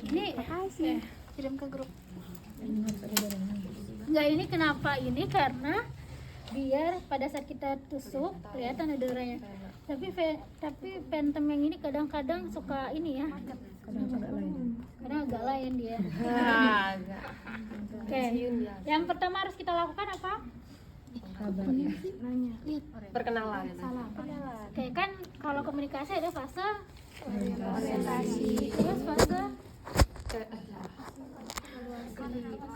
Ini kirim ke grup. Enggak, ini kenapa ini karena biar pada saat kita tusuk kelihatan ada darahnya. Tapi Phantom yang ini kadang-kadang suka ini ya. Kadang agak lain dia. Oke. Yang pertama harus kita lakukan apa? Perkenalan. Oke, kan kalau komunikasi ada fase orientasi, terus fase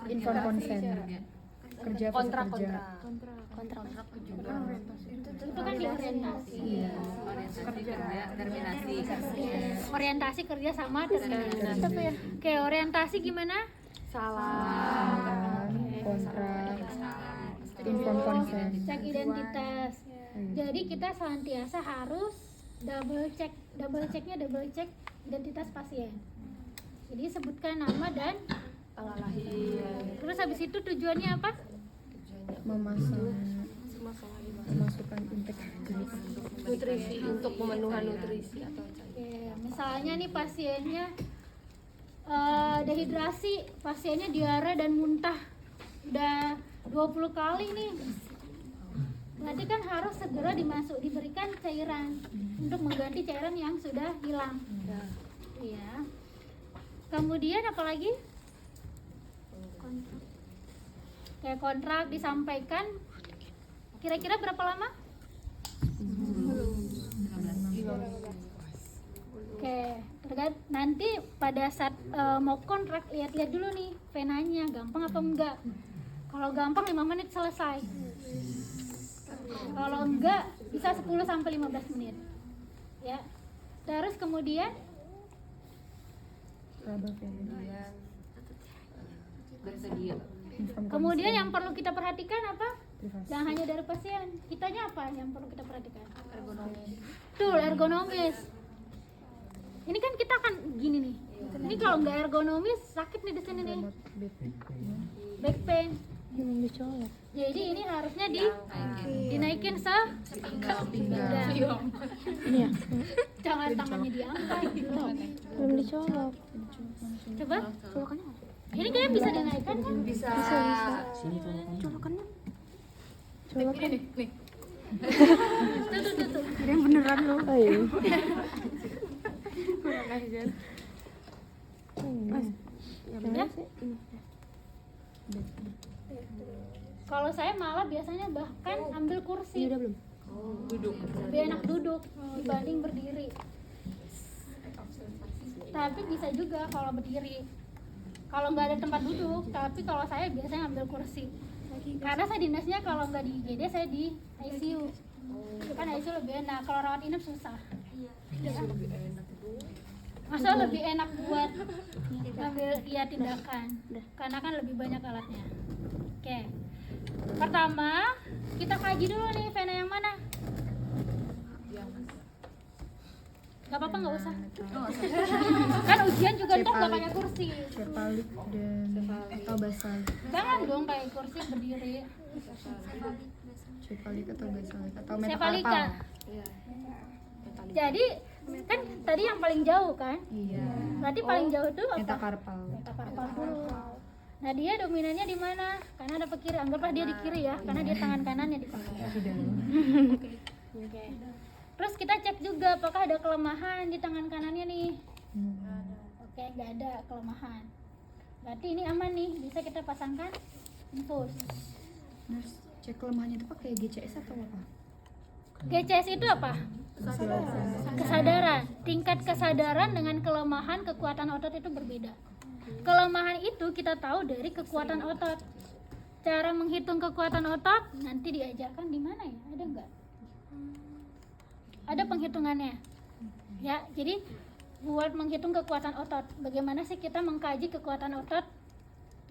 inform konsen, kerja Kontrak. itu kan di orientasi. Orientasi kerja sama terminasi. Oke, orientasi gimana? Salah. kontrak, inform konsen. Cek identitas. Jadi kita senantiasa harus double check identitas pasien. Jadi sebutkan nama dan Tanggal lahir. terus habis itu tujuannya apa? Memasukkan intake Nutrisi untuk pemenuhan nutrisi atau Oke, misalnya nih pasiennya dehidrasi, pasiennya diare dan muntah udah 20 kali nih. Berarti kan harus segera diberikan cairan untuk mengganti cairan yang sudah hilang. Iya. Kemudian apa lagi? Kayak kontrak disampaikan kira-kira berapa lama? Oke, nanti pada saat mau kontrak lihat-lihat dulu nih venanya gampang apa enggak. Kalau gampang 5 menit selesai. Kalau enggak bisa 10 sampai 15 menit. Ya. Terus kemudian bersedia. Kemudian yang perlu kita perhatikan apa? Yang hanya dari pasien. Kitanya apa yang perlu kita perhatikan? Ergonomis. Ini kan kita akan gini nih. Ini kalau nggak ergonomis sakit nih di sini nih. Back pain. Jadi ini harusnya dinaikin sepinggang. Ini ya, Jangan tangannya diangkat. belum dicolok. Coba. Ini kayaknya bisa dinaikkan kan? Bisa. Colokannya. Tuh. Yang beneran loh. Oh iya. Ya? Kalau saya malah biasanya bahkan ambil kursi. Udah belum? Duduk. Lebih enak duduk dibanding berdiri. Tapi bisa juga kalau berdiri. Kalau nggak ada tempat duduk, tapi kalau saya biasanya ambil kursi. Karena saya dinasnya kalau nggak di IGD saya di ICU. Kan ICU lebih enak. Kalau rawat inap susah. Ya kan? Masa lebih enak buat ambil tindakan. Karena kan lebih banyak alatnya. Oke. Pertama, kita kaji dulu nih vena yang mana. Gak apa-apa, nggak usah. Kan ujian juga ntar nggak kayak kursi. Cepalik dan atau basal. Jangan dong kayak kursi berdiri. Cepalik atau basalik atau Sepalika. metakarpal. Jadi kan tadi yang paling jauh kan? Iya. Berarti paling jauh itu apa? Metakarpal. Metakarpal dulu. Nah dia dominannya di mana? Karena ada kiri. Anggaplah dia di kiri ya, karena dia tangan kanannya dipakai. Tidak. Oke. Terus kita cek juga apakah ada kelemahan di tangan kanannya nih. Oke, nggak ada kelemahan. Berarti ini aman nih, bisa kita pasangkan infus. Nurse, cek kelemahannya itu pakai GCS atau apa? GCS itu apa? Kesadaran. Tingkat kesadaran dengan kelemahan kekuatan otot itu berbeda. Kelemahan itu kita tahu dari kekuatan otot. Cara menghitung kekuatan otot nanti diajarkan di mana ya? Ada nggak? Ada penghitungannya. Ya, jadi buat menghitung kekuatan otot, bagaimana sih kita mengkaji kekuatan otot?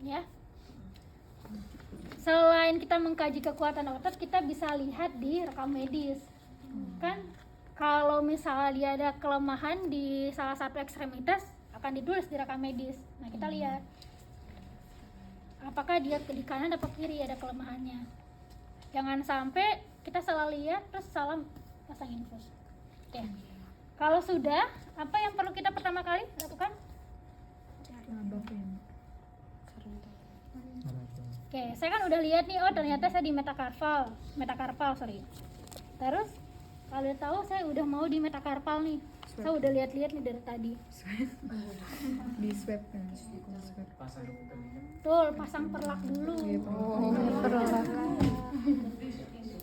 Ya. Selain kita mengkaji kekuatan otot, kita bisa lihat di rekam medis. Kan kalau misalnya dia ada kelemahan di salah satu ekstremitas akan ditulis di rekam medis. Nah, kita lihat apakah dia di kanan atau kiri ada kelemahannya. Jangan sampai kita salah lihat terus salah pasang infus. Oke. Kalau sudah, apa yang perlu kita pertama kali lakukan? Oke, saya kan udah lihat nih, oh ternyata saya di metakarpal, sorry. Terus kalau tahu saya udah mau di metakarpal nih. Saya udah lihat-lihat nih dari tadi. Di swab kan. Betul, pasang perlak dulu. Perlak.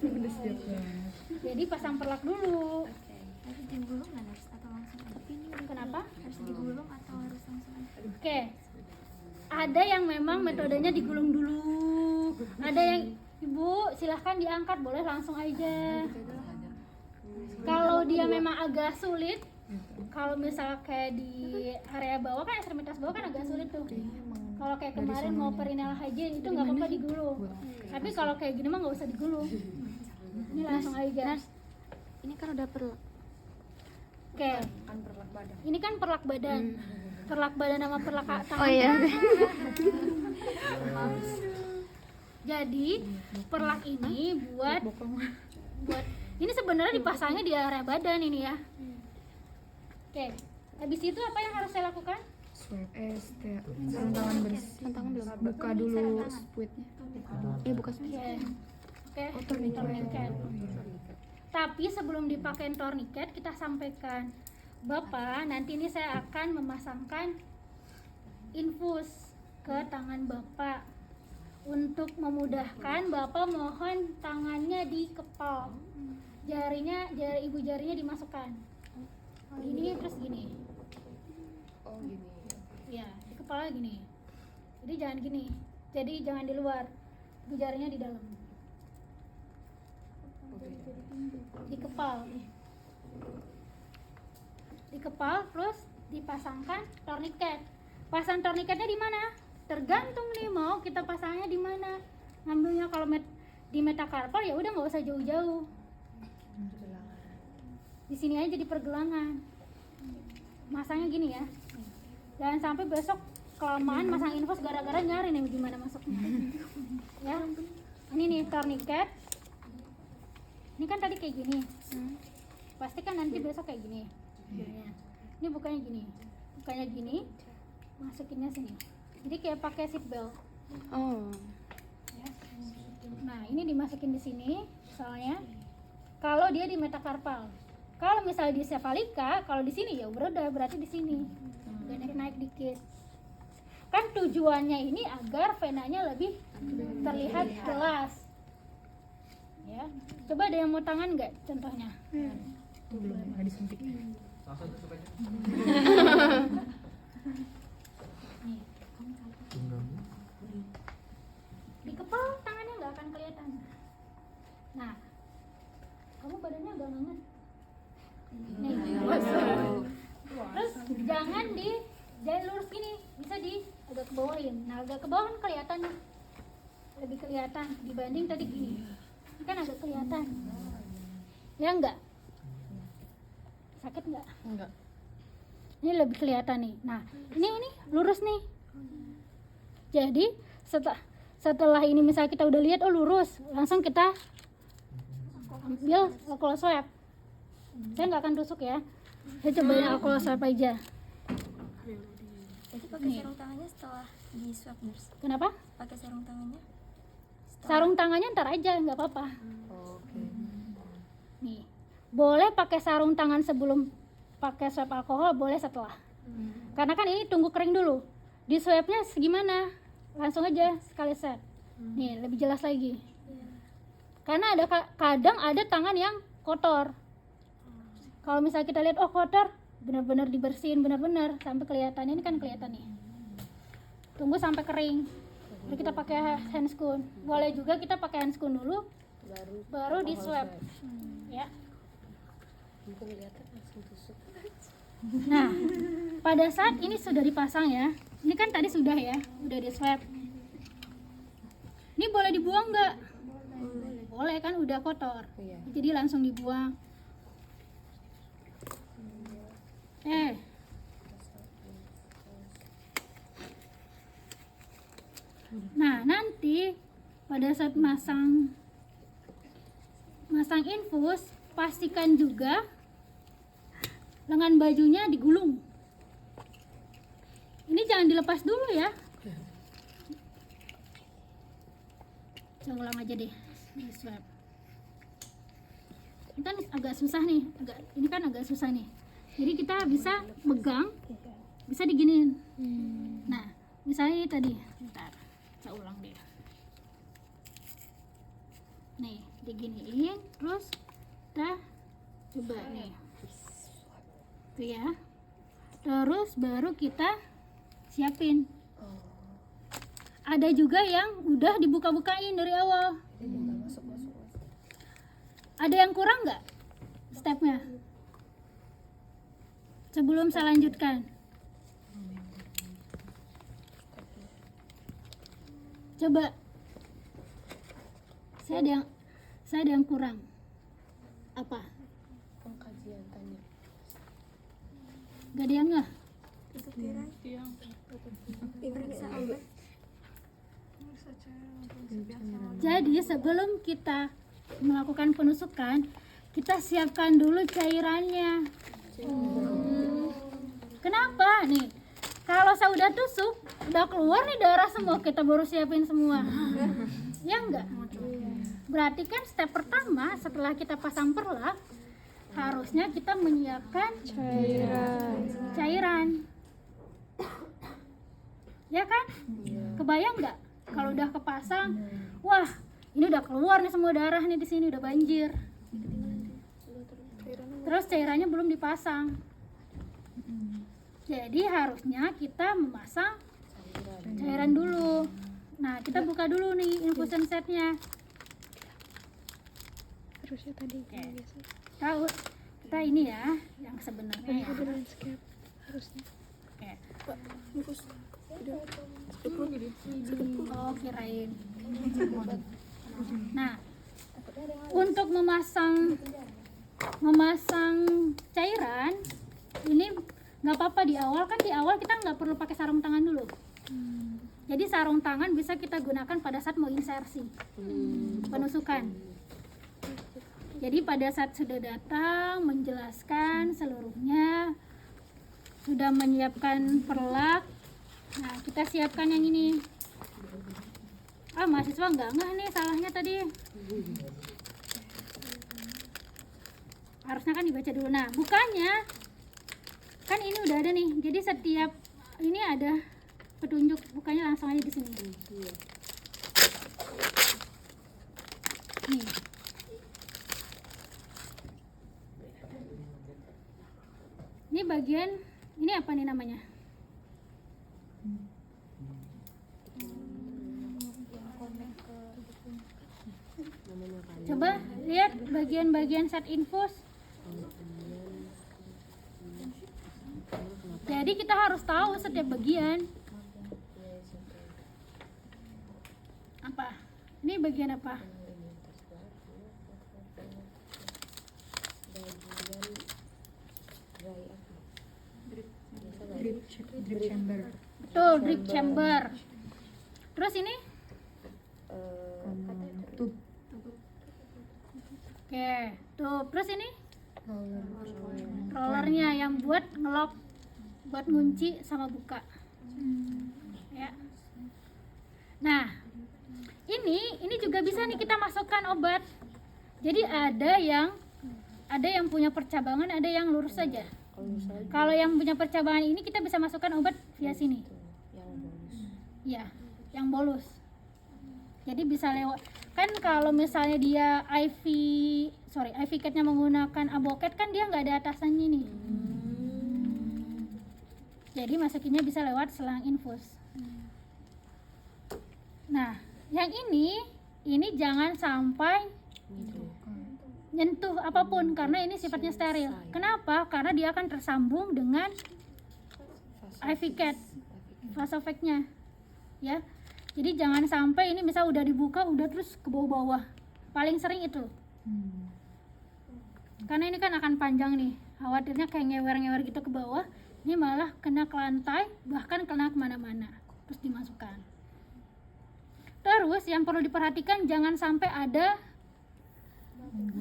Udah siap banget. Jadi pasang perlak dulu. Harus digulung nggak nurse atau langsung aja? Kenapa? Harus digulung atau harus langsung aja? Oke. Ada yang memang metodenya digulung dulu. Ada yang Ibu silahkan diangkat, boleh langsung aja. Kalau dia memang agak sulit, kalau misal kayak di area bawah kan, ekstremitas bawah kan agak sulit tuh. Kalau kayak kemarin mau perineal hygiene itu nggak apa-apa digulung. Tapi kalau kayak gini mah nggak usah digulung. Ini langsung aja. Ini kan udah perlu. Oke. Ini kan perlak badan. Perlak badan sama perlak tangan. Oh iya. Jadi perlak ini buat ini sebenarnya dipasangnya di area badan ini ya. Oke. Habis itu apa yang harus saya lakukan? Swab sarung tangan bersih. Tangan belum. Buka dulu spuitnya. Buka Oke. Tourniquet. Tapi sebelum dipakai tourniquet kita sampaikan, Bapak, nanti ini saya akan memasangkan infus ke tangan Bapak. Untuk memudahkan, Bapak mohon tangannya dikepal. Jari ibu jarinya dimasukkan. Gini terus gini. Oh gini. Ya, di kepala gini. Jadi jangan gini. Jadi jangan di luar. Ibu jarinya di dalam. Dikepal terus dipasangkan tourniquet. Pasang tourniquetnya di mana? Tergantung nih mau kita pasangnya di mana. Ngambilnya kalau di metakarpal ya udah nggak usah jauh-jauh. Di sini aja di pergelangan. Masangnya gini ya. Jangan sampai besok kelamaan masang infus gara-gara nyari nih gimana masuknya. Ya. Ini nih tourniquet. Ini kan tadi kayak gini. Pasti kan nanti besok kayak gini. Ini bukannya gini. Bukannya gini. Masukinnya sini. Jadi kayak pakai seat belt. Oh. Ya. Nah, ini dimasukin di sini. Soalnya kalau dia di metakarpal. Kalau misalnya di cephalika, kalau di sini ya udah berarti di sini. Udah naik dikit. Kan tujuannya ini agar venanya lebih terlihat jelas. Ya. Coba ada yang mau tangan nggak contohnya? Belum ada disuntik. Nih. Di kepala tangannya nggak akan kelihatan. Nah, kamu badannya agak nganget. Nih. Terus jangan lurus gini, bisa agak ke bawahin. Nah, agak ke bawah kan kelihatan nih. Lebih kelihatan dibanding tadi gini. Kan agak kelihatan. Ya enggak? Sakit enggak? Enggak. Ini lebih kelihatan nih. Nah, ini lurus nih. Jadi setelah ini misalnya kita udah lihat oh lurus, langsung kita ambil alcohol swab. Saya nggak akan tusuk ya. Saya cobain alcohol swab aja. Jadi pakai sarung tangannya setelah di swab nurse. Kenapa? Pakai sarung tangannya. Sarung tangannya ntar aja, nggak apa-apa. Oke. Nih, boleh pakai sarung tangan sebelum pakai swab alkohol, boleh setelah. Karena kan ini tunggu kering dulu. Di swabnya segimana? Langsung aja sekali swab. Nih, lebih jelas lagi. Karena kadang ada tangan yang kotor. Kalau misalnya kita lihat oh kotor, benar-benar dibersihin benar-benar sampai kelihatannya ini kan kelihatan nih. Tunggu sampai kering. Lalu kita pakai handscoon. Boleh juga kita pakai handscoon dulu, baru di swab. Ya. Mungkin kelihatan langsung tusuk. Nah, pada saat ini sudah dipasang ya. Ini kan tadi sudah ya, udah di swab. Ini boleh dibuang nggak? Boleh kan, udah kotor. Iya. Jadi langsung dibuang. Nah, nanti pada saat masang infus, pastikan juga lengan bajunya digulung. Ini jangan dilepas dulu ya. Saya ulang aja deh di swab. Ini kan agak susah nih, ini kan agak susah nih. Jadi kita bisa megang, bisa diginiin. Nah, misalnya ini tadi, bentar, saya ulang deh. Nih, diginiin, terus kita coba nih. Tuh ya. Terus baru kita siapin. Ada juga yang udah dibuka-bukain dari awal. Ada yang kurang nggak stepnya? Sebelum saya lanjutkan, coba. Saya ada yang kurang. Apa? Pengkajian tanya. Gak ada yang nggak? Periksa obat. Jadi sebelum kita melakukan penusukan, kita siapkan dulu cairannya. Kenapa nih? Kalau saya udah tusuk, udah keluar nih darah semua, kita baru siapin semua. Ya enggak? Berarti kan step pertama setelah kita pasang perlak, harusnya kita menyiapkan cairan. Ya kan? Kebayang nggak? Kalau udah kepasang, wah, ini udah keluar nih semua darah nih di sini, udah banjir. Terus cairannya belum dipasang. Jadi harusnya kita memasang cairan dulu. Nah, kita buka dulu nih infusion setnya. Harusnya tadi biasa. Tahu kita ini ya yang sebenarnya ya. Ada landscape harusnya. Oke. Infus. Oh, kirain. Nah, untuk memasang cairan ini nggak apa-apa di awal, kan di awal kita nggak perlu pakai sarung tangan dulu. Jadi sarung tangan bisa kita gunakan pada saat mau insersi penusukan. Jadi pada saat sudah datang menjelaskan seluruhnya, sudah menyiapkan perlak, nah kita siapkan yang ini. Mahasiswa nggak nih salahnya tadi. Harusnya kan dibaca dulu. Nah, bukanya kan ini udah ada nih. Jadi setiap ini ada petunjuk, bukanya langsung aja di sini. Nih. Ini bagian, ini apa nih namanya? Coba lihat bagian-bagian set infus. Jadi kita harus tahu setiap bagian. Apa? Ini bagian apa? Drip chamber. Betul, drip chamber. Terus ini? Tube. Oke, tuh. Terus ini? Rollernya yang buat ngelok, buat ngunci sama buka. Ya. Nah, ini juga bisa nih kita masukkan obat. Jadi ada yang punya percabangan, ada yang lurus saja. Kalau yang punya percabangan ini kita bisa masukkan obat via sini. Ya, yang bolus. Jadi bisa lewat. Kan kalau misalnya dia IV cat-nya menggunakan aboket, kan dia nggak ada atasannya nih. Jadi masukinnya bisa lewat selang infus. Nah, yang ini jangan sampai nyentuh apapun karena ini sifatnya steril. Kenapa? Karena dia akan tersambung dengan IV cat, vasovac-nya. Ya. Jadi jangan sampai ini misal udah dibuka udah terus ke bawah-bawah. Paling sering itu. Karena ini kan akan panjang nih. Khawatirnya kayak ngewer-ngewer gitu ke bawah. Ini malah kena ke lantai, bahkan kena kemana-mana. Terus dimasukkan. Terus yang perlu diperhatikan jangan sampai ada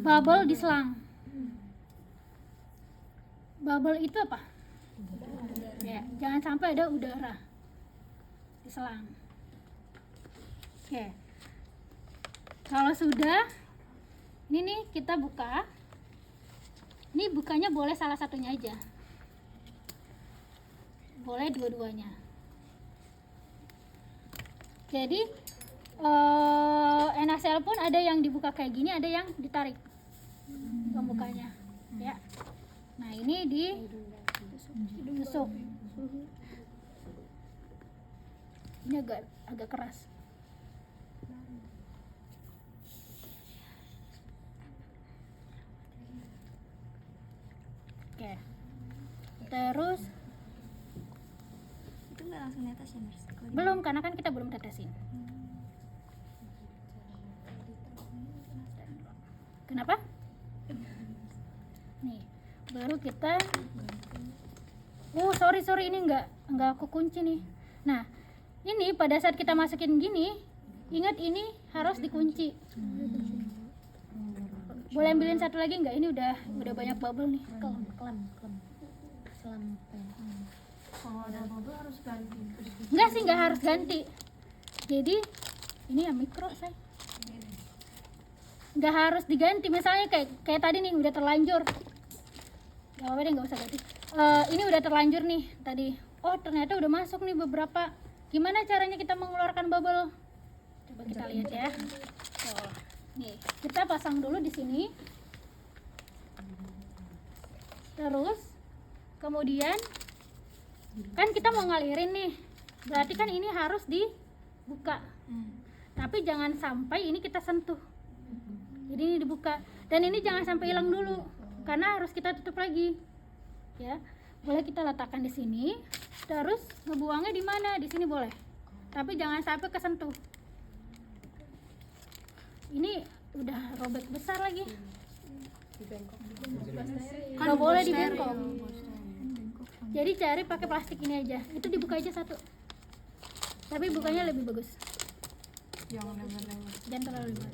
bubble di selang. bubble itu apa? Ya, jangan sampai ada udara di selang. Oke. Kalau sudah, ini nih kita buka. Ini bukanya boleh salah satunya aja. Boleh dua-duanya. Jadi NaCl pun ada yang dibuka kayak gini, ada yang ditarik pembukanya. Ya. Nah, ini ditusuk. Ini agak keras. Oke. Terus Itu nggak langsung netes ya, Nurse? Kalau di- belum, karena kan kita belum tetesin. Kenapa? Nih, baru kita. Sorry ini nggak aku kunci nih. Nah, ini pada saat kita masukin gini, ingat ini harus dikunci. Boleh ambilin satu lagi nggak? Ini udah banyak bubble nih. Klem. Selampen. Kalau ada bubble harus ganti. Enggak sih, nggak harus ganti. Jadi ini yang mikro saya. Nggak harus diganti. Misalnya kayak tadi nih udah terlanjur. Gak apa-apa deh, nggak usah ganti. Ini udah terlanjur nih tadi. Oh, ternyata udah masuk nih beberapa. Gimana caranya kita mengeluarkan bubble? Coba kita lihat ya. Tuh. Nih, kita pasang dulu di sini. Terus kemudian kan kita mau ngalirin nih. Berarti kan ini harus dibuka. Tapi jangan sampai ini kita sentuh. Jadi ini dibuka. Dan ini jangan sampai hilang dulu. Karena harus kita tutup lagi. Ya. Boleh kita letakkan di sini. Terus ngebuangnya di mana? Di sini boleh. Tapi jangan sampai kesentuh. Ini udah robek besar lagi. Kalau boleh di bengkok. Jadi cari pakai plastik ini aja. Itu dibuka aja satu. Tapi bukanya lebih bagus. Jangan lebar-lebar. Jangan terlalu lebar.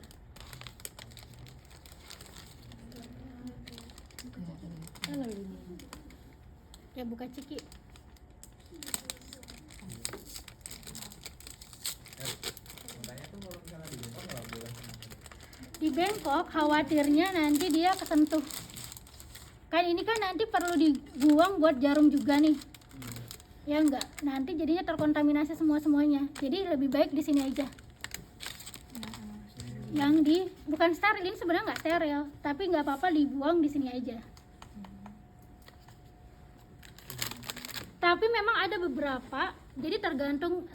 Ya, buka ciki. Di bengkok khawatirnya nanti dia kesentuh. Kan ini kan nanti perlu dibuang buat jarum juga nih. Ya enggak, nanti jadinya terkontaminasi semuanya. Jadi lebih baik di sini aja. Yang bukan steril, ini sebenarnya nggak steril, tapi nggak apa-apa dibuang di sini aja. Tapi memang ada beberapa, jadi tergantung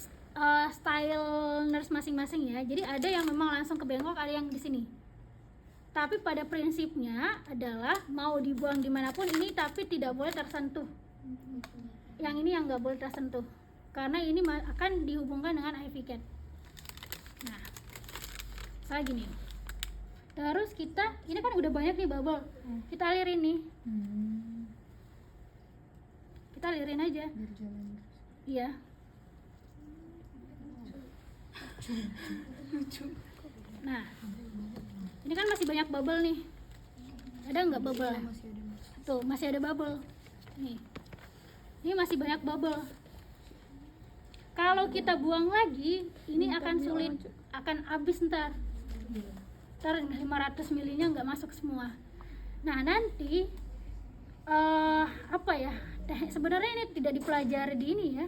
style nurse masing-masing ya. Jadi ada yang memang langsung ke bengkok, ada yang di sini. Tapi pada prinsipnya adalah mau dibuang dimanapun ini, tapi tidak boleh tersentuh. Yang ini yang nggak boleh tersentuh, karena ini akan dihubungkan dengan IV cat. Nah, saya gini. Terus ini kan udah banyak nih bubble. Kita alirin nih. Kita alirin aja. Iya. Nah, ini kan masih banyak bubble nih. Ada nggak bubble? Tuh, masih ada bubble. Nih. Ini masih banyak bubble. Kalau kita buang lagi, ini akan sulit, akan habis ntar 500 ml-nya nggak masuk semua. Nah, nanti apa ya? Sebenarnya ini tidak dipelajari di ini ya.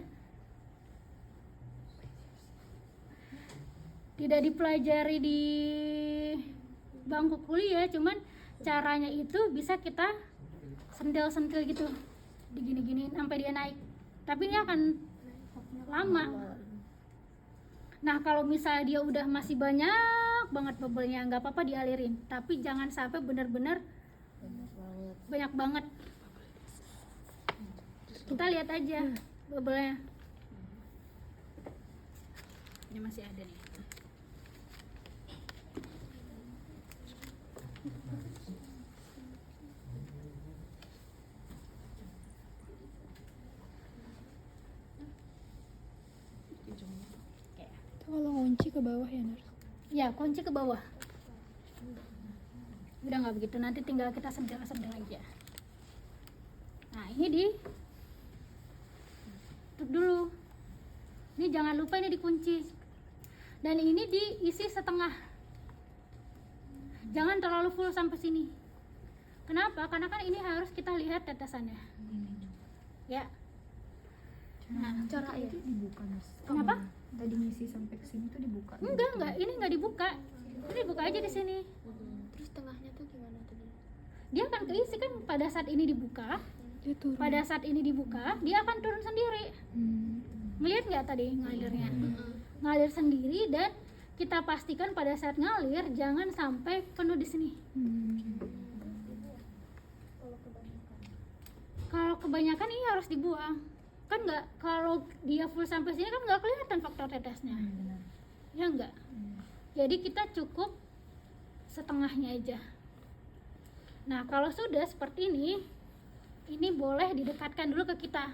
Tidak dipelajari di bangku kuliah, cuman caranya itu bisa kita sentil-sentil gitu, digini-gini sampai dia naik. Tapi ini akan lama. Nah, kalau misalnya dia udah masih banyak banget bubble-nya, nggak apa-apa dialirin, tapi jangan sampai benar-benar banyak banget. Kita lihat aja bubble-nya. Ini masih ada nih. Itu kalau kunci ke bawah ya, Nurse? Ya, kunci ke bawah. Udah nggak begitu, nanti tinggal kita sentil-sentil aja. Nah, ini tutup dulu. Ini jangan lupa ini dikunci. Dan ini diisi setengah. Jangan terlalu full sampai sini. Kenapa? Karena kan ini harus kita lihat tetesannya. Ya. Nah, Cara itu dibuka Nurs. Kenapa? Tadi ngisi sampai ke sini tuh dibuka. enggak, ini enggak dibuka. Ini dibuka aja di sini. Terus tengahnya tuh gimana tadi? Dia akan keisi kan pada saat ini dibuka. Dia turun. Pada saat ini dibuka, dia akan turun sendiri. Ngelihat nggak tadi ngalirnya? Ngalir sendiri dan kita pastikan pada saat ngalir jangan sampai penuh di sini. Kalau kebanyakan ini harus dibuang. Kan nggak, kalau dia full sampai sini kan nggak kelihatan faktor tetesnya. Ya enggak. Jadi kita cukup setengahnya aja. Nah, kalau sudah seperti ini boleh didekatkan dulu ke kita.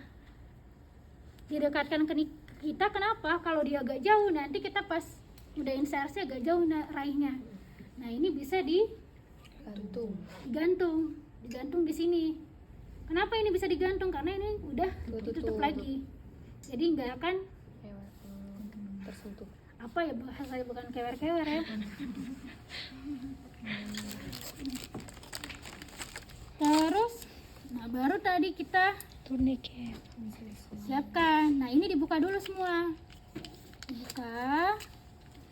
Didekatkan ke kita, kenapa? Kalau dia agak jauh, nanti kita pas udah insersi agak jauh raihnya. Nah, ini bisa digantung di sini. Kenapa ini bisa digantung? Karena ini udah ditutup lagi. Jadi nggak akan tersentuh. apa ya, bahasanya bukan kewer-kewer ya. Terus, nah baru tadi kita Tourniquet. siapkan. Nah, ini dibuka dulu semua. Dibuka.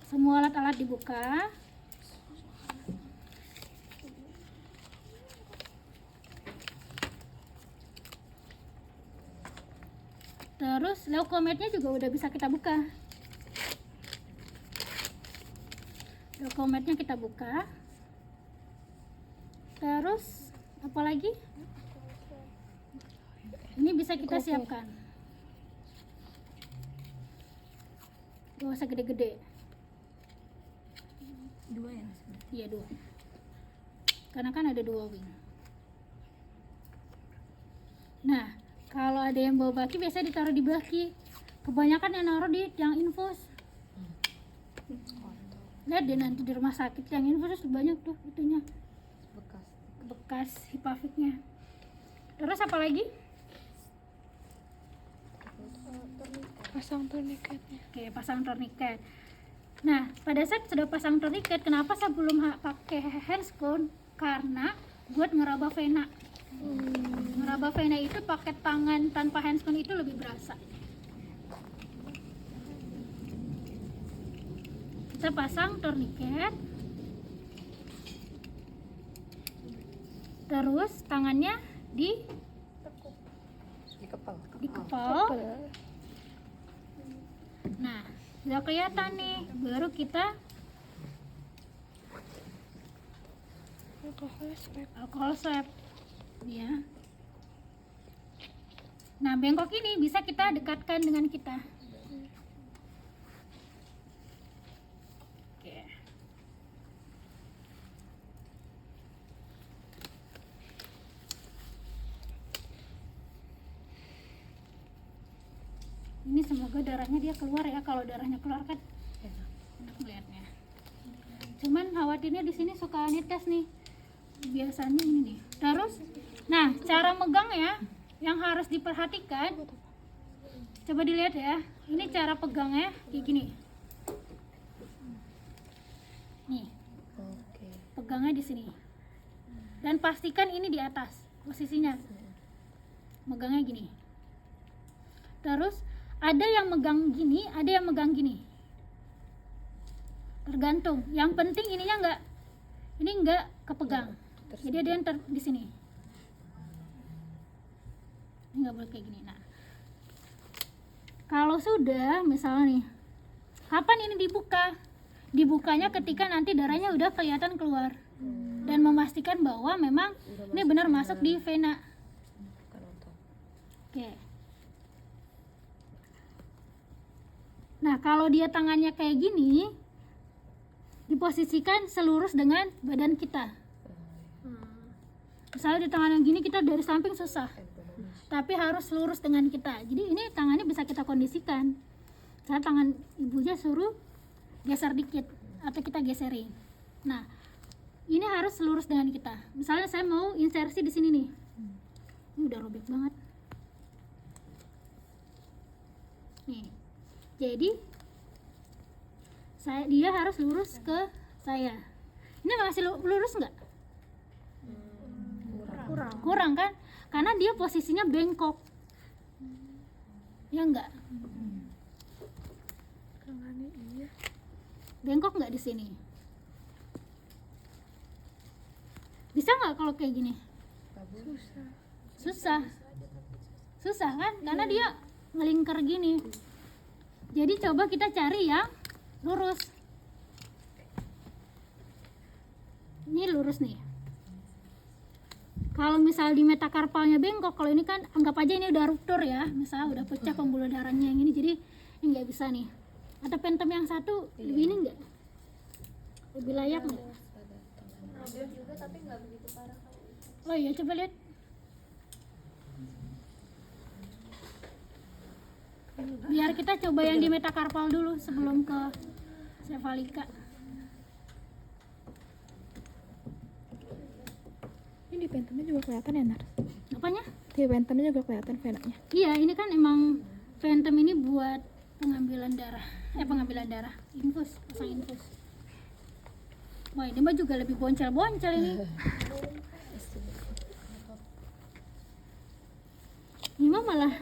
Semua alat-alat dibuka. Terus leukometnya juga udah bisa kita buka. Leukometnya kita buka. Terus apa lagi? Ini bisa kita siapkan. Gak usah gede-gede. 2 ya Nurs? Iya, 2. Karena kan ada 2 wing. Nah, kalau ada yang bawa baki biasanya ditaruh di baki. Kebanyakan yang naruh di yang infus. Lihat deh nanti di rumah sakit yang infus banyak tuh itunya, bekas hipaviknya. Terus apa lagi? Pasang tourniquetnya. Oke, pasang tourniquet. Nah, pada saat sudah pasang tourniquet, kenapa saya belum pakai handscone? Karena buat ngeraba vena. Ngeraba vena itu pakai tangan tanpa handscone itu lebih berasa. Kita pasang tourniquet. Terus tangannya dikepal. Nah, udah kelihatan nih. Baru kita alkohol swab. Ya. Nah, bengkok ini bisa kita dekatkan dengan kita. Oke. Ini semoga darahnya dia keluar ya. Kalau darahnya keluar kan enak melihatnya. Cuman khawatirnya di sini suka netes nih. Biasanya ini nih. Terus, nah cara megang ya, yang harus diperhatikan. Coba dilihat ya. Ini cara pegangnya kayak gini. Nih, pegangnya di sini. Dan pastikan ini di atas posisinya. Megangnya gini. Terus ada yang megang gini, ada yang megang gini. Tergantung. Yang penting ininya enggak kepegang. Jadi ada yang di sini. Ini enggak boleh kayak gini. Nah, kalau sudah, misalnya nih, kapan ini dibuka? Dibukanya ketika nanti darahnya udah kelihatan keluar dan memastikan bahwa memang ini benar masuk di vena. Oke. Nah, kalau dia tangannya kayak gini, diposisikan selurus dengan badan kita. Misalnya di tangan yang gini kita dari samping susah, tapi harus lurus dengan kita. Jadi ini tangannya bisa kita kondisikan. Saya tangan ibunya suruh geser dikit atau kita geserin. Nah, ini harus lurus dengan kita. Misalnya saya mau insersi di sini nih. Ini udah robek banget nih. Jadi dia harus lurus ke saya. Ini masih lurus nggak? Kurang kan? Karena dia posisinya bengkok. Ya enggak? Bengkok nggak di sini? Bisa nggak kalau kayak gini? Susah kan? Karena dia ngelingkar gini. Jadi coba kita cari yang lurus. Ini lurus nih. Kalau misal di metakarpalnya bengkok, kalau ini kan anggap aja ini udah ruptur ya, misal udah pecah pembuluh darahnya yang ini, jadi ini nggak bisa nih. Ada Phantom yang satu lebih ini nggak? Lebih layak nggak? Robek juga tapi nggak begitu parah. Oh iya, coba lihat. Biar kita coba yang di metakarpal dulu sebelum ke cephalika. Ini di Phantomnya juga kelihatan ya, Nar? Apanya? Di Phantomnya juga kelihatan venanya. Iya, ini kan emang Phantom ini buat pengambilan darah. Infus, pasang infus. Wah, ini mah juga lebih boncel-boncel ini. Ini mah malah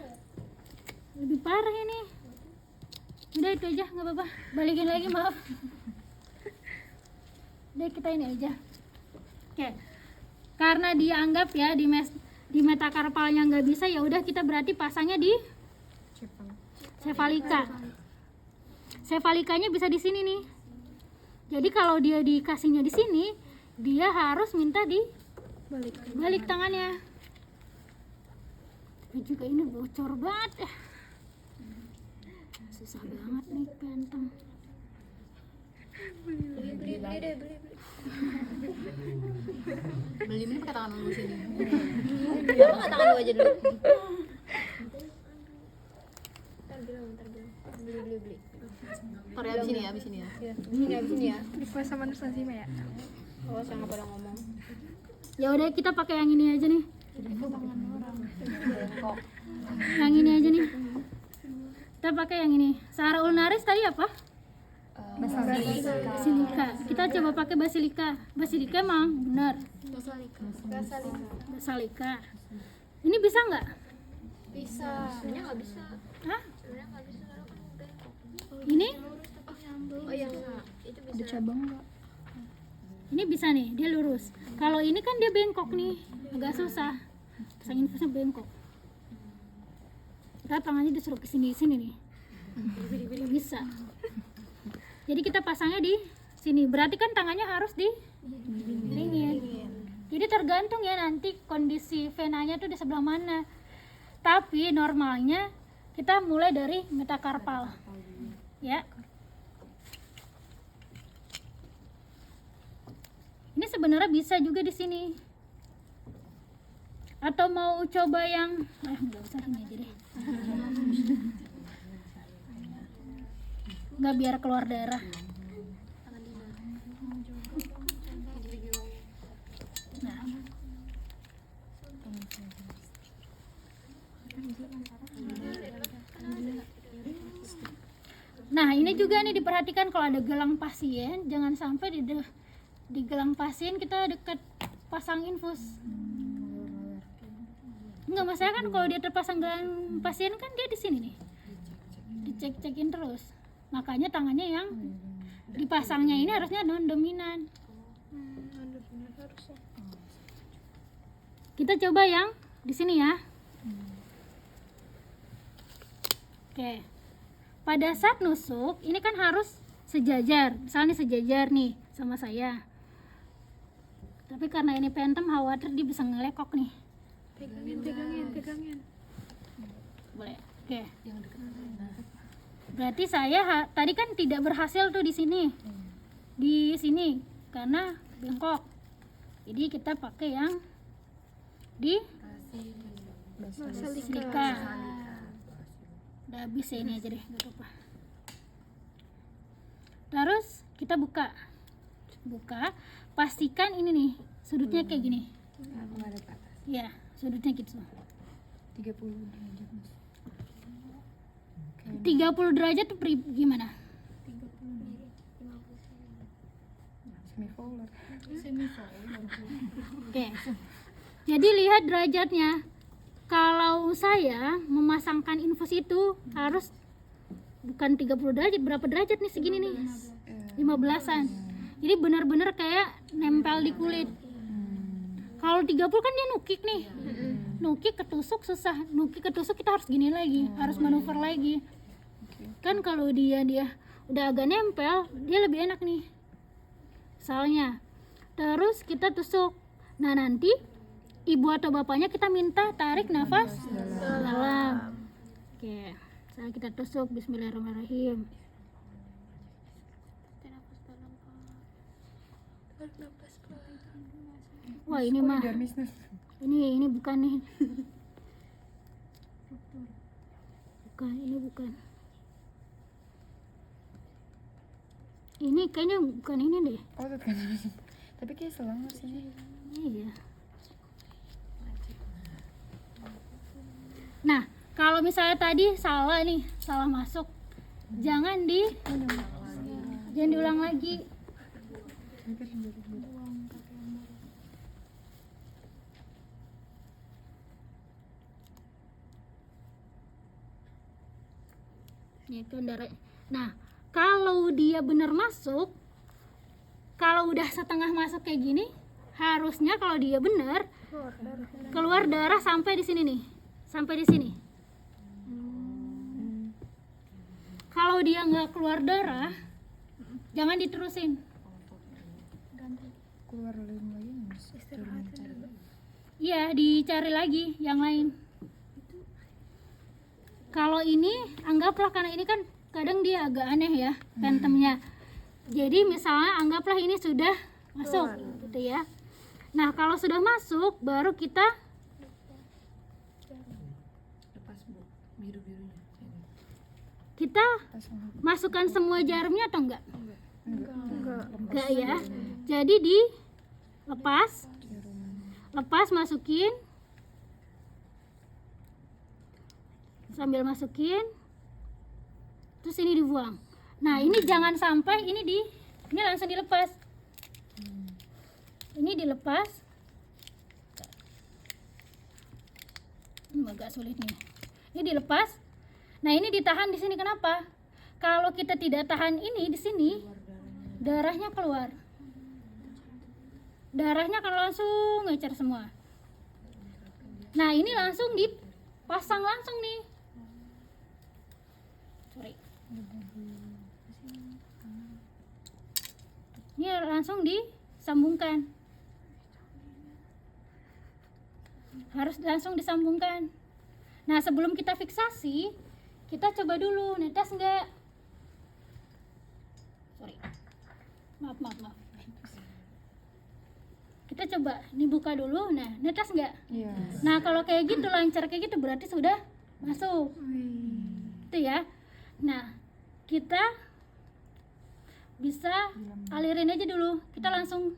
lebih parah ini. Udah itu aja, nggak apa-apa. Balikin lagi, maaf. Udah kita ini aja. Oke. Karena dianggap ya di metakarpalnya nggak bisa, ya udah kita berarti pasangnya di cephalika. Cephalikanya bisa di sini nih. Jadi kalau dia dikasihnya di sini, dia harus minta di balik tangannya. Tapi juga ini bocor banget ya. Susah banget nih Phantom. Beli deh. Beli ini pakai tangan dulu sini. Kenapa nggak tangan lu aja dulu? Ntar bilang. Beli. Ntar ya, abis ini ya. Abis ini ya. Request sama Nusazima ya? Oh, saya nggak pada ngomong. Ya udah kita pakai yang ini aja nih. Yang ini aja nih. Kita pakai yang ini. Sahara ulnaris tadi apa? Basilika. Kita coba pakai basilika. Basilika emang benar. Basilika. Ini bisa nggak? Bisa. Sebenarnya nggak bisa. Hah? Sebenarnya nggak bisa karena kan bengkok. Ini? Oh yang itu bisa. Ada cabang nggak? Ini bisa nih, dia lurus. Kalau ini kan dia bengkok nih, agak susah. Pasang infusnya bengkok. Kita tangannya disuruh kesini nih. Nggak bisa. Jadi kita pasangnya di sini. Berarti kan tangannya harus di dingin. Jadi tergantung ya nanti kondisi venanya tuh di sebelah mana. Tapi normalnya kita mulai dari metakarpal. Ya. Ini sebenarnya bisa juga di sini. Atau mau coba yang nggak usah ini aja deh. Nggak biar keluar darah. Nah ini juga nih diperhatikan kalau ada gelang pasien, jangan sampai di gelang pasien kita dekat pasang infus. Enggak masalah kan kalau dia terpasang gelang pasien kan dia di sini nih, dicek-cekin terus. Makanya tangannya yang dipasangnya ini harusnya non dominan. Kita coba yang di sini ya. Oke. Pada saat nusuk ini kan harus sejajar, misalnya sejajar nih sama saya. Tapi karena ini Phantom khawatir dia bisa ngelekok nih. Pegangin. Boleh. Oke. Berarti saya tadi kan tidak berhasil tuh di sini. Di sini karena bengkok. Jadi kita pakai yang di basilika. Udah habis ya ini aja deh, gak apa-apa. Terus kita buka, pastikan ini nih sudutnya kayak gini. Ya, Sudutnya gitu. 30 derajat Mas. 30 derajat tuh gimana? Semipolar. Oke. Jadi lihat derajatnya. Kalau saya memasangkan infus itu harus bukan 30 derajat, berapa derajat nih segini nih? 15-an. Jadi benar-benar kayak nempel di kulit. Kalau 30 kan dia nukik nih. Nukik ketusuk susah. Nukik ketusuk kita harus gini lagi, harus manuver lagi. Kan kalau dia udah agak nempel, dia lebih enak nih. Soalnya. Terus kita tusuk. Nah, nanti ibu atau bapaknya kita minta tarik nafas dalam. Oke, sekarang kita tusuk. Bismillahirrahmanirrahim. Wah, ini mah ini bukan nih. Bukan, ini bukan. Ini kayaknya bukan ini deh. Oh, itu kan. Tapi kayak selang Mas ini. Iya. Nah, kalau misalnya tadi salah nih, salah masuk, jangan diulang lagi. Itu darah. Nah, kalau dia benar masuk, kalau udah setengah masuk kayak gini, harusnya kalau dia benar keluar darah sampai di sini nih, sampai di sini. Kalau dia nggak keluar darah, jangan diterusin. Keluar lagi Mas. Iya, dicari lagi yang lain. Kalau ini, anggaplah karena ini kan kadang dia agak aneh ya, phantomnya. Jadi misalnya anggaplah ini sudah masuk, gitu ya. Nah, kalau sudah masuk, baru kita masukkan semua jarumnya atau enggak? Enggak ya. Jadi dilepas, masukin, sambil masukin, terus ini dibuang. Nah, ini jangan sampai ini langsung dilepas. Ini dilepas. Agak sulit nih. Ini dilepas. Nah, ini ditahan di sini. Kenapa? Kalau kita tidak tahan ini di sini, darahnya keluar. Darahnya akan langsung ngecer semua. Nah, ini langsung dipasang langsung nih. Sorry. Ini langsung disambungkan. Harus langsung disambungkan. Nah, sebelum kita fiksasi, kita coba dulu netes enggak. Sorry. Maaf. Kita coba, ini buka dulu. Nah, netes enggak? Iya. Nah, kalau kayak gitu, lancar kayak gitu, berarti sudah masuk. Itu ya. Nah, kita bisa alirin aja dulu. Kita langsung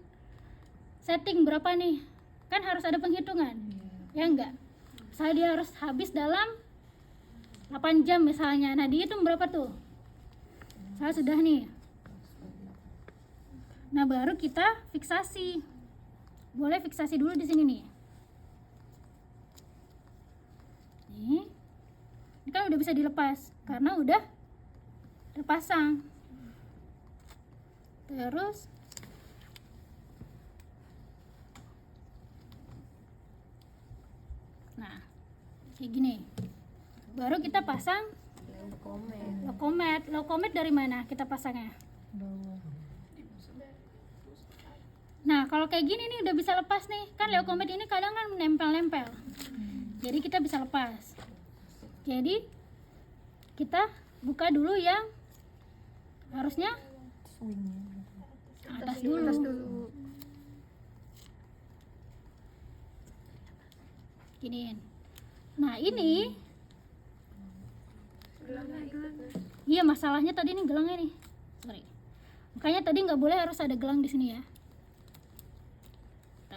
setting berapa nih. Kan harus ada penghitungan. Ya enggak? Misalnya dia harus habis dalam 8 jam misalnya. Nah, dihitung berapa tuh? Saya sudah nih. Nah, baru kita fiksasi. Boleh fiksasi dulu di sini nih. Nih. Ini kan udah bisa dilepas karena udah terpasang. Terus nah, kayak gini. Baru kita pasang Lokomet dari mana kita pasangnya? Bawah. Nah, kalau kayak gini nih udah bisa lepas nih. Kan Lokomet ini kadang kan nempel-nempel. Jadi kita bisa lepas. Jadi kita buka dulu yang harusnya atas dulu. Giniin. Nah, ini iya, masalahnya tadi nih gelangnya nih. Sorry. Makanya tadi nggak boleh harus ada gelang di sini ya.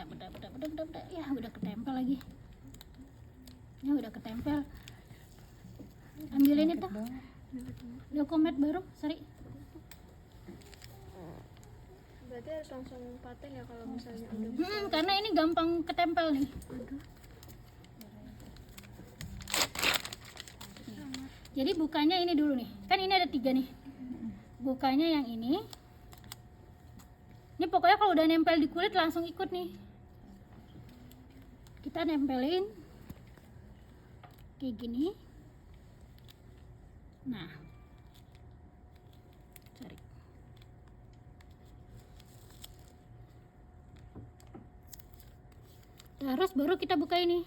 Bentar. Ya, udah ketempel lagi. Ini udah ketempel. Ambilin itu. Dokumen baru, sorry. Berarti harus langsung paten ya kalau misalnya udah Karena ini gampang ketempel nih. Jadi bukanya ini dulu nih. Kan ini ada 3 nih. Bukanya yang ini. Ini pokoknya kalau udah nempel di kulit langsung ikut nih. Kita nempelin kayak gini. Nah, cari. Terus baru kita buka ini.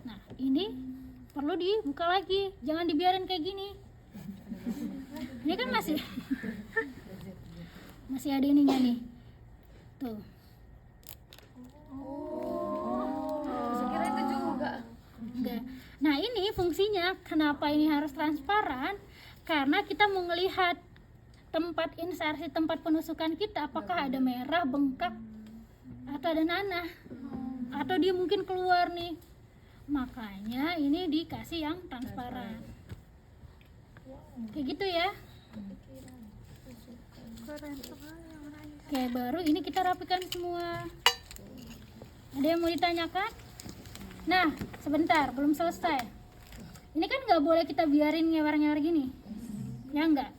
Nah, ini perlu dibuka lagi, jangan dibiarin kayak gini. Ini kan masih ada ininya nih. Tuh. sekira itu juga. Enggak. Nah, ini fungsinya kenapa ini harus transparan? Karena kita mau ngelihat tempat insersi, tempat penusukan kita apakah ada merah, bengkak, atau ada nanah, atau dia mungkin keluar nih. Makanya ini dikasih yang transparan. Kayak gitu ya. Oke, baru ini kita rapikan semua. Ada yang mau ditanyakan? Nah, sebentar, belum selesai. Ini kan nggak boleh kita biarin ngewer-ngewer gini. Ya enggak?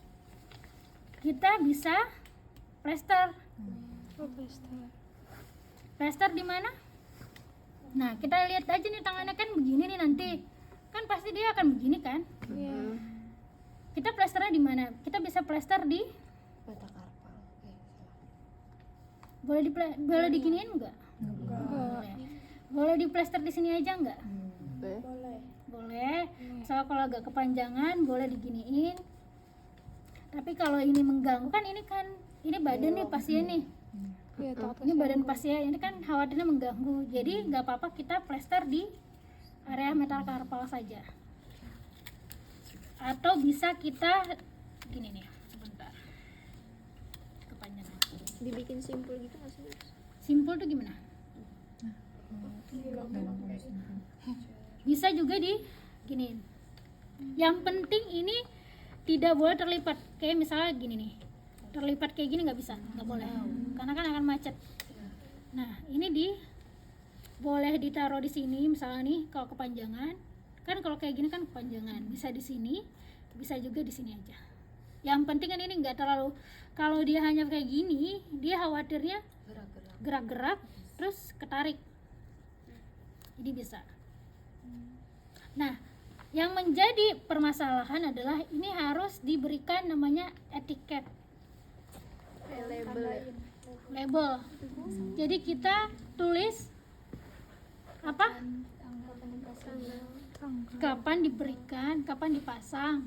Kita bisa plester. Plester di mana? Nah, kita lihat aja nih tangannya kan begini nih nanti. Kan pasti dia akan begini kan? Iya. Kita plesternya di mana? Kita bisa plester di boleh diginiin enggak? Boleh. Boleh di plester di sini aja enggak? Boleh. So kalau agak kepanjangan boleh diginiin. Tapi kalau ini mengganggu kan ini badan nih pasien nih. Ini badan pasien, ini kan khawatirnya mengganggu. Jadi nggak apa-apa kita plester di area metakarpal saja. Atau bisa kita gini nih, sebentar. Kepanjangan. Dibikin simpul gitu nggak sih? Simpul tuh gimana? Bisa juga di giniin. Yang penting ini tidak boleh terlipat. Kayak misalnya gini nih. Terlipat kayak gini nggak bisa, nggak boleh, karena kan akan macet. Nah, ini boleh ditaruh di sini, misalnya nih kalau kepanjangan, kan kalau kayak gini kan kepanjangan, bisa di sini, bisa juga di sini aja. Yang penting kan ini nggak terlalu, kalau dia hanya kayak gini, dia khawatirnya gerak-gerak, terus ketarik, jadi bisa. Nah, yang menjadi permasalahan adalah ini harus diberikan namanya etiket. Label. Jadi kita tulis apa? Kapan diberikan, kapan dipasang.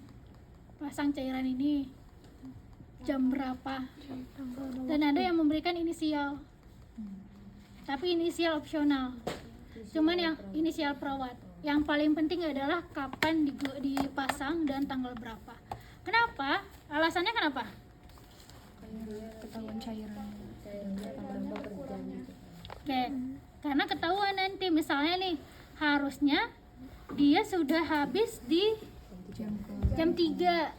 Pasang cairan ini jam berapa. Dan ada yang memberikan inisial. Tapi inisial opsional. Cuman yang inisial perawat. Yang paling penting adalah kapan dipasang dan tanggal berapa. Kenapa? Alasannya kenapa? Ketahuan cairan. Oke, karena ketahuan nanti misalnya nih harusnya dia sudah habis di jam 3.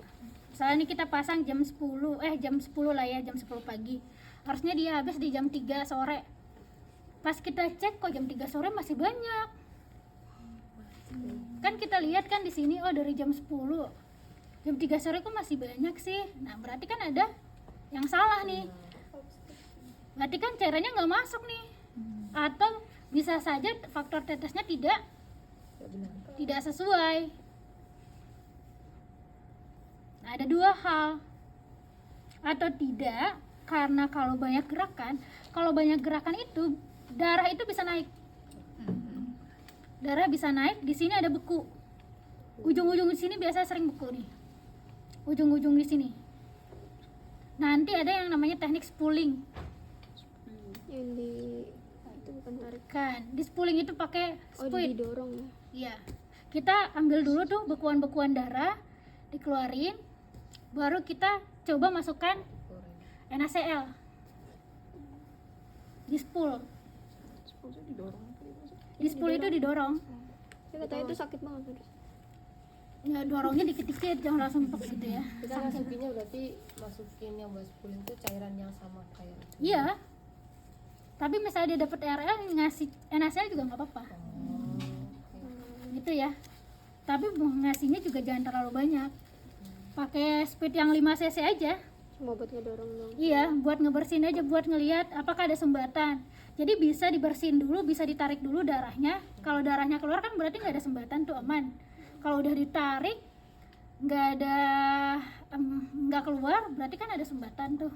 Misalnya nih kita pasang jam 10 lah ya, jam 10 pagi. Harusnya dia habis di jam 3 sore. Pas kita cek kok jam 3 sore masih banyak. Kan kita lihat kan di sini dari jam 10. Jam 3 sore kok masih banyak sih. Nah, berarti kan ada yang salah nih. Berarti kan cairannya nggak masuk nih. Atau bisa saja faktor tetesnya tidak sesuai. Nah, ada 2 hal. Atau tidak, karena kalau banyak gerakan itu darah itu bisa naik. Darah bisa naik, di sini ada beku. Ujung-ujung di sini biasa sering beku nih. Ujung-ujung di sini. Nanti ada yang namanya teknik spooling. Yang itu bukan tarik. Kan, di spooling itu pakai speed. Didorong ya. Iya. kita ambil dulu tuh bekuan-bekuan darah, dikeluarin, baru kita coba masukkan NaCl di spool. Di spool itu didorong. Ya katanya itu sakit banget terus. Ya dorongnya dikit-dikit, jangan langsung pek gitu ya. Kita masukinnya berarti masukin yang buat spool itu cairan yang sama kayak Iya. Tapi misalnya dia dapat RL ngasih NaCl juga nggak apa-apa. Gitu ya. Tapi ngasihnya juga jangan terlalu banyak. Pakai speed yang 5 cc aja. Cuma buat ngedorong dong. Iya, buat ngebersihin aja, buat ngelihat apakah ada sumbatan. Jadi bisa dibersihin dulu, bisa ditarik dulu darahnya. Kalau darahnya keluar kan berarti nggak ada sumbatan tuh, aman. Kalau udah ditarik nggak keluar, berarti kan ada sumbatan tuh.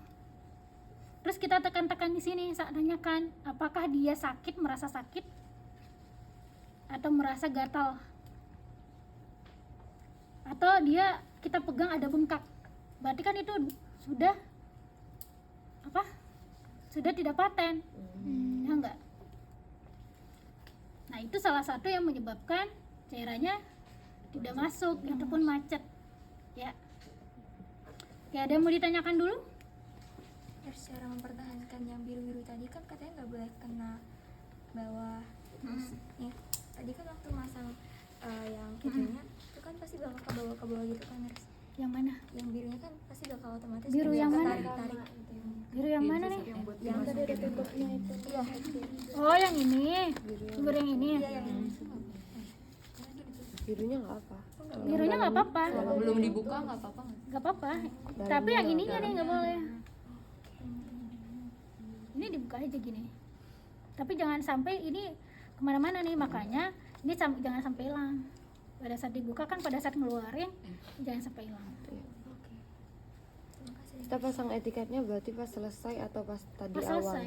Terus kita tekan-tekan di sini saat nanyakan apakah dia sakit, merasa sakit atau merasa gatal. Atau dia kita pegang ada bengkak. Berarti kan itu sudah apa? Sudah tidak paten. Ya enggak? Nah, itu salah satu yang menyebabkan cairannya tidak masuk ataupun macet. Ya. Oke, ada yang mau ditanyakan dulu? Terus cara mempertahankan yang biru-biru tadi kan katanya nggak boleh kena bawah. Terus ya, tadi kan waktu masang yang kejunya itu kan pasti bakal ke bawah gitu kan, Ners. Yang mana? Yang birunya kan pasti bakal otomatis Biru yang mana? tarik Biru yang mana nih? yang tadi ada temboknya itu. Iya. Oh, yang ini. Biru yang ini. Iya yang ini. birunya nggak apa. Birunya nggak apa-apa. Kalau belum dibuka nggak apa-apa nggak? Nggak apa-apa. Tapi yang ininya nih nggak boleh. Ini dibuka aja gini. Tapi jangan sampai ini kemana-mana nih, makanya ini jangan sampai hilang. Pada saat dibuka kan pada saat ngeluarin jangan sampai hilang. Kita pasang etiketnya berarti pas selesai atau pas tadi Pas awal? selesai.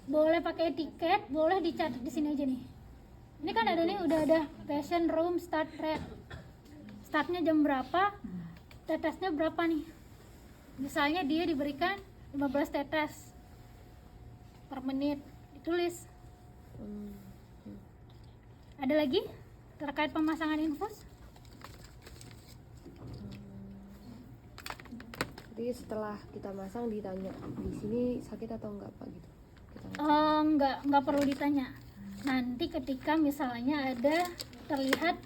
Boleh pakai etiket, boleh dicatat di sini aja nih. Ini kan ada nih, udah ada patient room start rate. Startnya jam berapa, tetesnya berapa nih. Misalnya dia diberikan 15 tetes per menit, ditulis. Ada lagi terkait pemasangan infus? Jadi setelah kita masang ditanya di sini sakit atau enggak Pak gitu. Kita Nggak perlu ditanya. Nanti ketika misalnya ada terlihat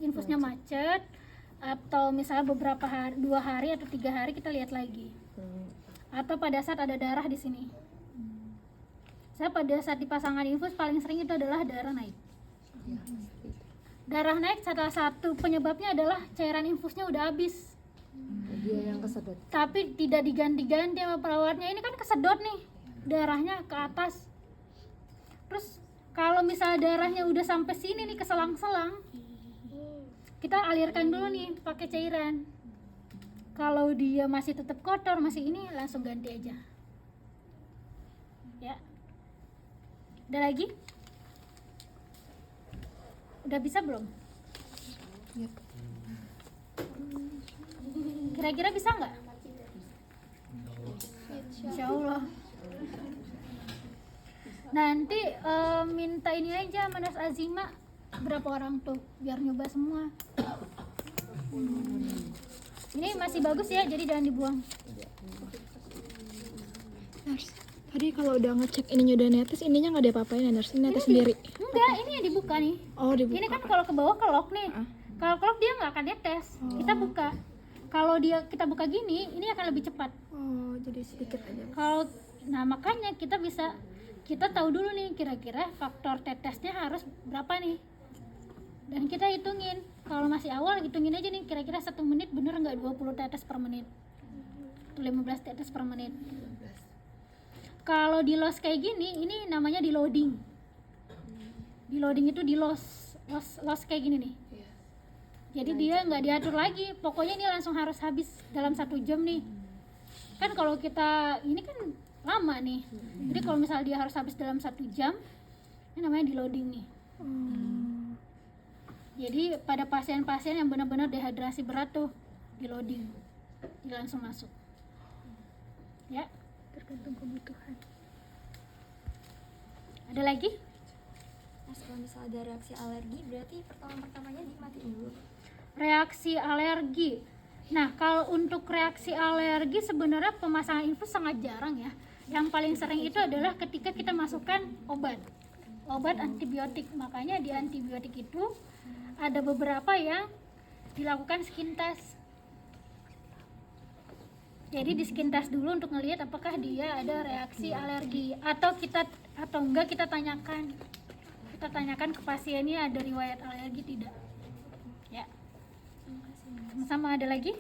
infusnya macet, atau misalnya beberapa hari, 2 hari atau 3 hari kita lihat lagi. Atau pada saat ada darah di sini. Saya pada saat dipasangan infus paling sering itu adalah darah naik. Darah naik salah satu penyebabnya adalah cairan infusnya udah habis. Dia yang kesedot. Tapi tidak diganti-ganti sama perawatnya. Ini kan kesedot nih, darahnya ke atas. Terus kalau misalnya darahnya udah sampai sini nih, ke selang-selang, kita alirkan dulu nih pakai cairan. Kalau dia masih tetap kotor, masih ini, langsung ganti aja. Ya. Ada lagi? Udah bisa belum? Kira-kira bisa nggak? Insya Allah. Nanti minta ini aja sama Nas Azima, berapa orang tuh biar nyoba semua. Ini masih bagus ya, jadi jangan dibuang. Nurse, tadi kalau udah ngecek ininya udah netes, ininya nggak ada apa-apain ya, Nurse? Ini netes sendiri. Enggak, ini yang dibuka nih. Oh, dibuka. Ini kan kalau ke bawah kelok nih. Kalau kelok dia nggak akan netes. Kita buka. Kalau kita buka gini, ini akan lebih cepat. Oh, jadi sedikit aja. Nah makanya kita tahu dulu nih kira-kira faktor tetesnya harus berapa nih. Dan kita hitungin. Kalau masih awal, hitungin aja nih kira-kira 1 menit bener nggak 20 tetes per menit. 15 tetes per menit. Kalau di loss kayak gini, ini namanya di loading. Di loading itu di loss kayak gini nih. Jadi dia nggak diatur lagi, pokoknya ini langsung harus habis dalam 1 jam nih. Kan kalau kita ini kan lama nih. Jadi kalau misalnya dia harus habis dalam 1 jam, ini namanya di loading nih. Jadi pada pasien-pasien yang benar-benar dehidrasi berat tuh di loading, dia langsung masuk. Ya. Tergantung kebutuhan. Ada lagi? Nah kalau misalnya ada reaksi alergi berarti pertamanya dimatiin dulu. Reaksi alergi. Nah, kalau untuk reaksi alergi sebenarnya pemasangan infus sangat jarang ya. Yang paling sering itu adalah ketika kita masukkan obat antibiotik. Makanya di antibiotik itu ada beberapa yang dilakukan skin test. Jadi di skin test dulu untuk ngelihat apakah dia ada reaksi alergi atau enggak kita tanyakan ke pasiennya ada riwayat alergi tidak. Ya. Sama-sama ada lagi?